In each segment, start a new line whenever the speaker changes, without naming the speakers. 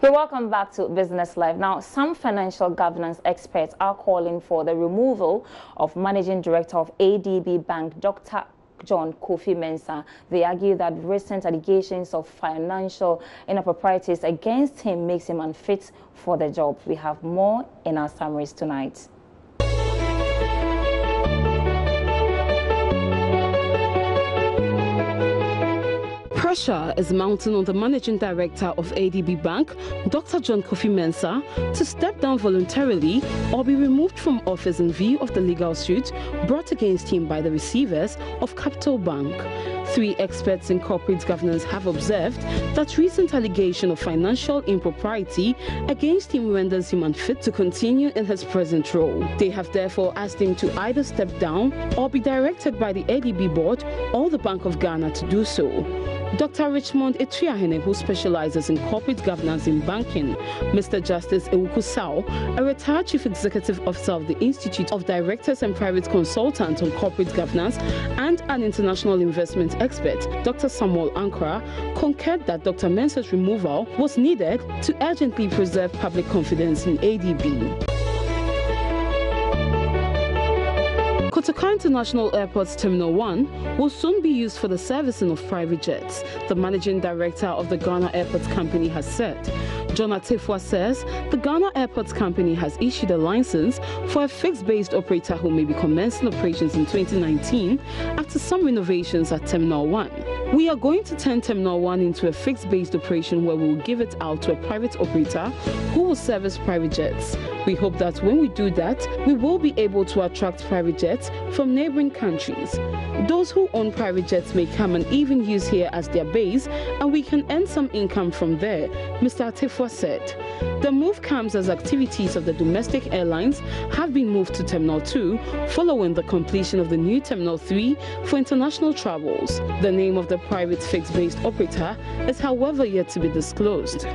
You're welcome back to Business Live. Now, some financial governance experts are calling for the removal of Managing Director of ADB Bank, Dr. John Kofi Mensah. They argue that recent allegations of financial improprieties against him makes him unfit for the job. We have more in our summaries tonight.
Pressure is mounting on the Managing Director of ADB Bank, Dr. John Kofi Mensah, to step down voluntarily or be removed from office in view of the legal suit brought against him by the receivers of Capital Bank. 3 experts in corporate governance have observed that recent allegation of financial impropriety against him renders him unfit to continue in his present role. They have therefore asked him to either step down or be directed by the ADB board or the Bank of Ghana to do so. Dr. Richmond Etuahene, who specializes in corporate governance in banking, Mr. Justice Ewuku Sao, a retired Chief Executive Officer of the Institute of Directors and Private Consultants on Corporate Governance, and an international investment expert, Dr. Samuel Ankara, concurred that Dr. Mensah's removal was needed to urgently preserve public confidence in ADB. Kotoka International Airport's Terminal 1 will soon be used for the servicing of private jets, the managing director of the Ghana Airports Company has said. John Atefua says the Ghana Airports Company has issued a license for a fixed-based operator who may be commencing operations in 2019 after some renovations at Terminal 1. We are going to turn Terminal 1 into a fixed-based operation where we will give it out to a private operator who will service private jets. We hope that when we do that, we will be able to attract private jets from neighboring countries. Those who own private jets may come and even use here as their base, and we can earn some income from there, Mr. Atefua said. The move comes as activities of the domestic airlines have been moved to Terminal 2 following the completion of the new Terminal 3 for international travels. The name of the private fixed-based operator is, however, yet to be disclosed.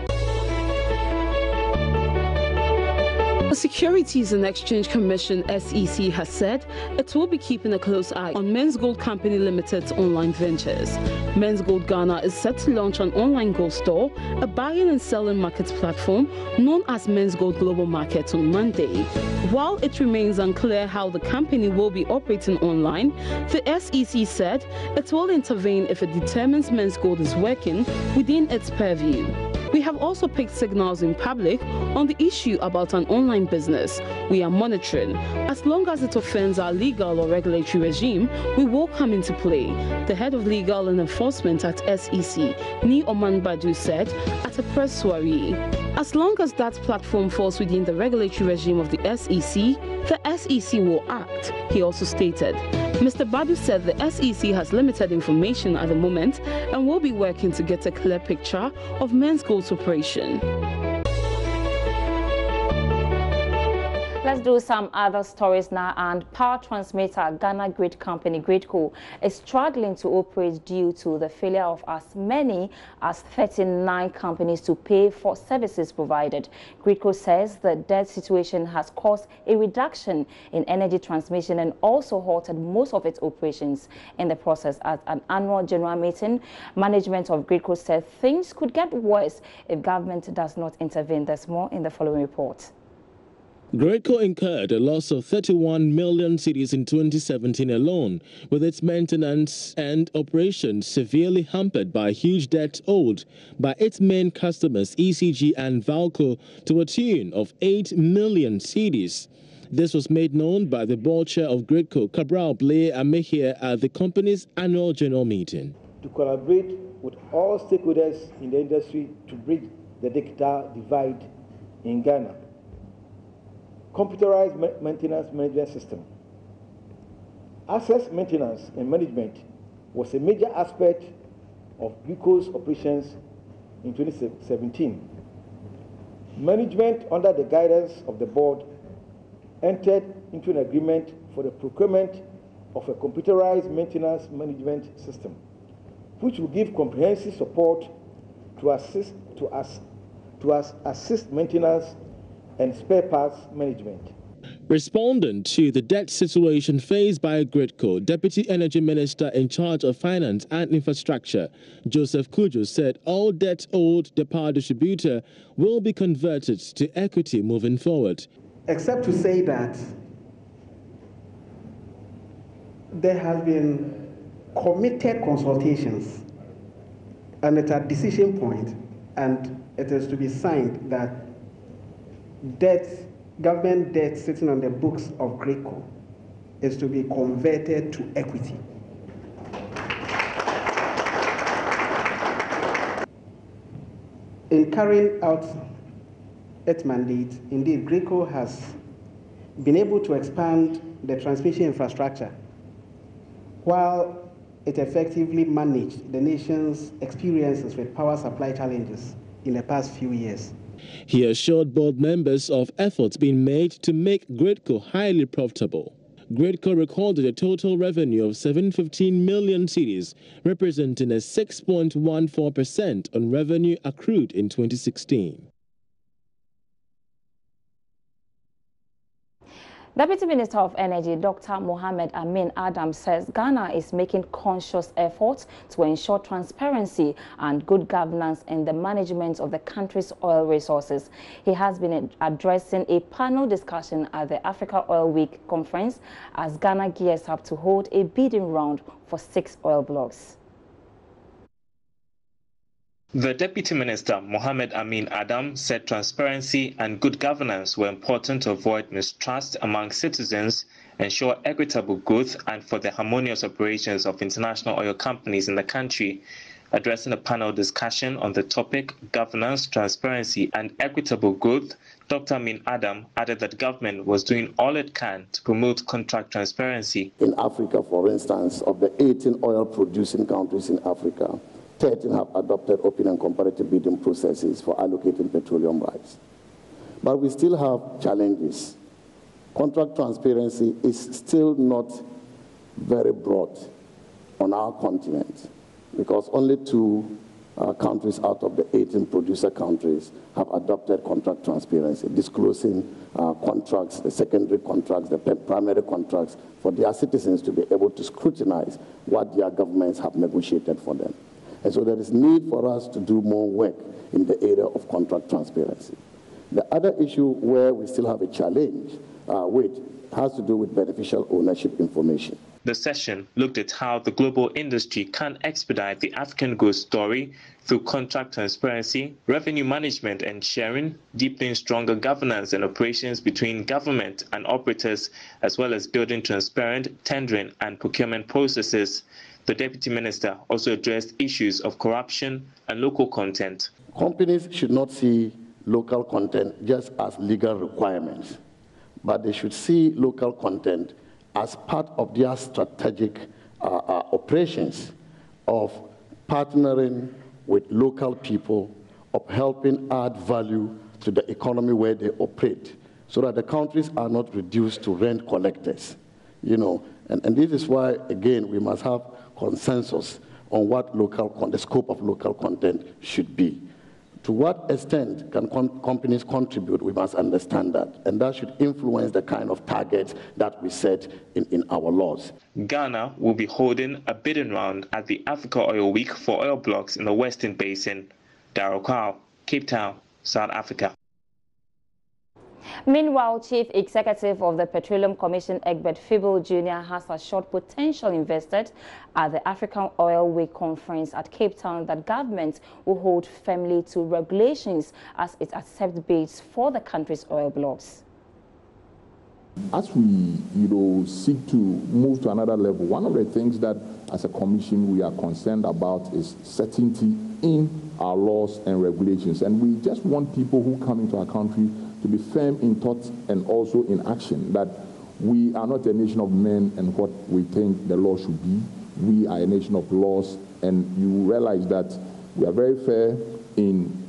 The Securities and Exchange Commission (SEC) has said it will be keeping a close eye on Men's Gold Company Limited's online ventures. Men's Gold Ghana is set to launch an online gold store, a buying and selling markets platform known as Men's Gold Global Market, on Monday. While it remains unclear how the company will be operating online, the SEC said it will intervene if it determines Men's Gold is working within its purview. We have also picked signals in public on the issue about an online business. We are monitoring. As long as it offends our legal or regulatory regime, we will come into play, the head of legal and enforcement at SEC, Ni Oman Badu, said at a press soiree. As long as that platform falls within the regulatory regime of the SEC will act, he also stated. Mr. Badu said the SEC has limited information at the moment and will be working to get a clear picture of Men's Gold's operation.
Let's do some other stories now. And power transmitter Ghana Grid Company, Gridco, is struggling to operate due to the failure of as many as 39 companies to pay for services provided. Gridco says the debt situation has caused a reduction in energy transmission and also halted most of its operations. In the process, at an annual general meeting, management of Gridco said things could get worse if government does not intervene. There's more in the following report.
Gridco incurred a loss of 31 million cedis in 2017 alone, with its maintenance and operations severely hampered by huge debt owed by its main customers, ECG and Valco, to a tune of 8 million cedis. This was made known by the board chair of Gridco, Cabral Blair Amehia, at the company's annual general meeting.
To collaborate with all stakeholders in the industry to bridge the digital divide in Ghana. Computerized maintenance management system. Asset maintenance and management was a major aspect of Gridco's operations in 2017. Management, under the guidance of the board, entered into an agreement for the procurement of a computerized maintenance management system, which will give comprehensive support to assist maintenance and spare parts management.
Responding to the debt situation faced by Gridco, Deputy Energy Minister in charge of Finance and Infrastructure, Joseph Kujo, said all debt owed the power distributor will be converted to equity moving forward.
Except to say that there has been committed consultations and it's a decision point, and it is to be signed that government debt sitting on the books of Gridco is to be converted to equity. In carrying out its mandate, indeed, Gridco has been able to expand the transmission infrastructure while it effectively managed the nation's experiences with power supply challenges in the past few years.
He assured board members of efforts being made to make Gridco highly profitable. Gridco recorded a total revenue of 715 million cedis, representing a 6.14% on revenue accrued in 2016.
Deputy Minister of Energy, Dr. Mohammed Amin Adam, says Ghana is making conscious efforts to ensure transparency and good governance in the management of the country's oil resources. He has been addressing a panel discussion at the Africa Oil Week conference as Ghana gears up to hold a bidding round for 6 oil blocks.
The Deputy Minister, Mohammed Amin Adam, said transparency and good governance were important to avoid mistrust among citizens, ensure equitable growth, and for the harmonious operations of international oil companies in the country. Addressing a panel discussion on the topic, governance, transparency, and equitable growth, Dr. Amin Adam added that government was doing all it can to promote contract transparency.
In Africa, for instance, of the 18 oil-producing countries in Africa, 13 have adopted open and comparative bidding processes for allocating petroleum rights. But we still have challenges. Contract transparency is still not very broad on our continent because only 2 countries out of the 18 producer countries have adopted contract transparency, disclosing contracts, the secondary contracts, the primary contracts, for their citizens to be able to scrutinize what their governments have negotiated for them. And so there is need for us to do more work in the area of contract transparency. The other issue where we still have a challenge has to do with beneficial ownership information.
The session looked at how the global industry can expedite the African growth story through contract transparency, revenue management and sharing, deepening stronger governance and operations between government and operators, as well as building transparent tendering and procurement processes. The Deputy Minister also addressed issues of corruption and local content.
Companies should not see local content just as legal requirements, but they should see local content as part of their strategic operations of partnering with local people, of helping add value to the economy where they operate, so that the countries are not reduced to rent collectors. And this is why, again, we must have consensus on what the scope of local content should be. To what extent can companies contribute? We must understand that. And that should influence the kind of targets that we set in our laws.
Ghana will be holding a bidding round at the Africa Oil Week for oil blocks in the Western Basin. Darryl Kwao, Cape Town, South Africa.
Meanwhile, Chief Executive of the Petroleum Commission, Egbert Fibble Jr., has assured potential investors at the African Oil Week conference at Cape Town that government will hold firmly to regulations as it accepts bids for the country's oil blocks.
As we, seek to move to another level, one of the things that as a commission we are concerned about is certainty in our laws and regulations. And we just want people who come into our country to be firm in thought and also in action, that we are not a nation of men and what we think the law should be. We are a nation of laws, and you realize that we are very fair in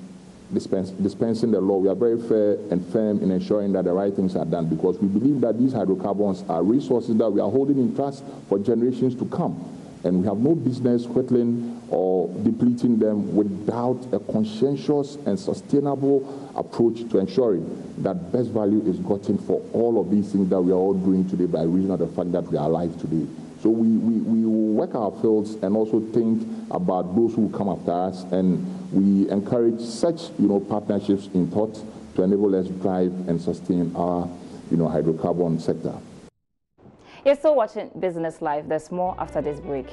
dispensing the law. We are very fair and firm in ensuring that the right things are done, because we believe that these hydrocarbons are resources that we are holding in trust for generations to come. And we have no business whittling or depleting them without a conscientious and sustainable approach to ensuring that best value is gotten for all of these things that we are all doing today by reason of the fact that we are alive today. So we work our fields and also think about those who come after us, and we encourage such partnerships in thought to enable us to drive and sustain our hydrocarbon sector.
You're still watching Business Live. There's more after this break.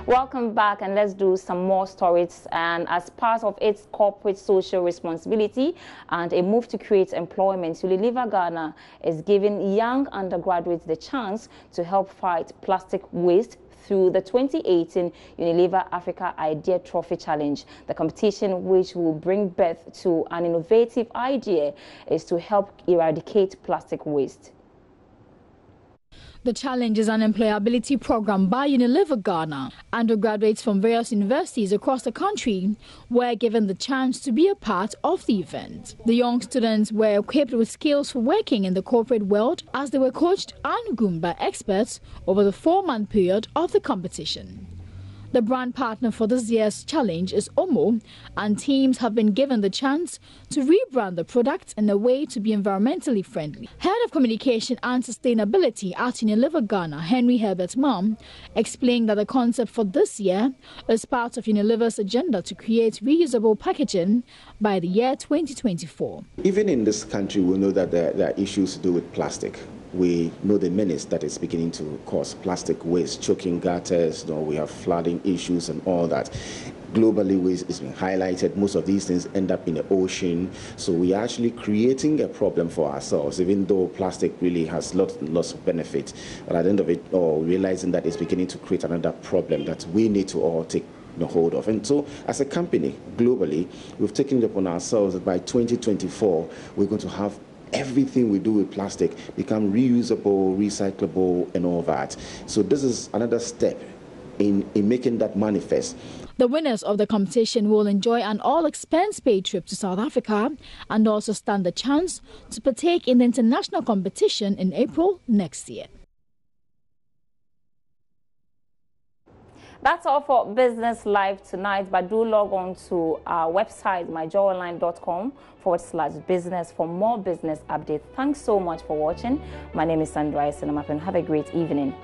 Welcome back, and let's do some more stories. And as part of its corporate social responsibility and a move to create employment, Unilever Ghana is giving young undergraduates the chance to help fight plastic waste through the 2018 Unilever Africa Idea Trophy Challenge. The competition, which will bring birth to an innovative idea, is to help eradicate plastic waste.
The challenge is an employability program by Unilever Ghana. Undergraduates from various universities across the country were given the chance to be a part of the event. The young students were equipped with skills for working in the corporate world as they were coached and groomed by experts over the 4-month period of the competition. The brand partner for this year's challenge is Omo, and teams have been given the chance to rebrand the product in a way to be environmentally friendly. Head of Communication and Sustainability at Unilever Ghana, Henry Herbert Mam, explained that the concept for this year is part of Unilever's agenda to create reusable packaging by the year 2024.
Even in this country, we know that there are issues to do with plastic. We know the menace that is beginning to cause plastic waste, choking gutters, we have flooding issues and all that. Globally, waste is being highlighted. Most of these things end up in the ocean. So we are actually creating a problem for ourselves, even though plastic really has lots of benefit. But at the end of it, realizing that it's beginning to create another problem that we need to all take hold of. And so as a company, globally, we've taken it upon ourselves that by 2024, we're going to have everything we do with plastic become reusable, recyclable, and all that. So this is another step in making that manifest.
The winners of the competition will enjoy an all-expense-paid trip to South Africa and also stand the chance to partake in the international competition in April next year.
That's all for Business Live tonight, but do log on to our website, myjoyonline.com/business for more business updates. Thanks so much for watching. My name is Sandra Esenamap, and have a great evening.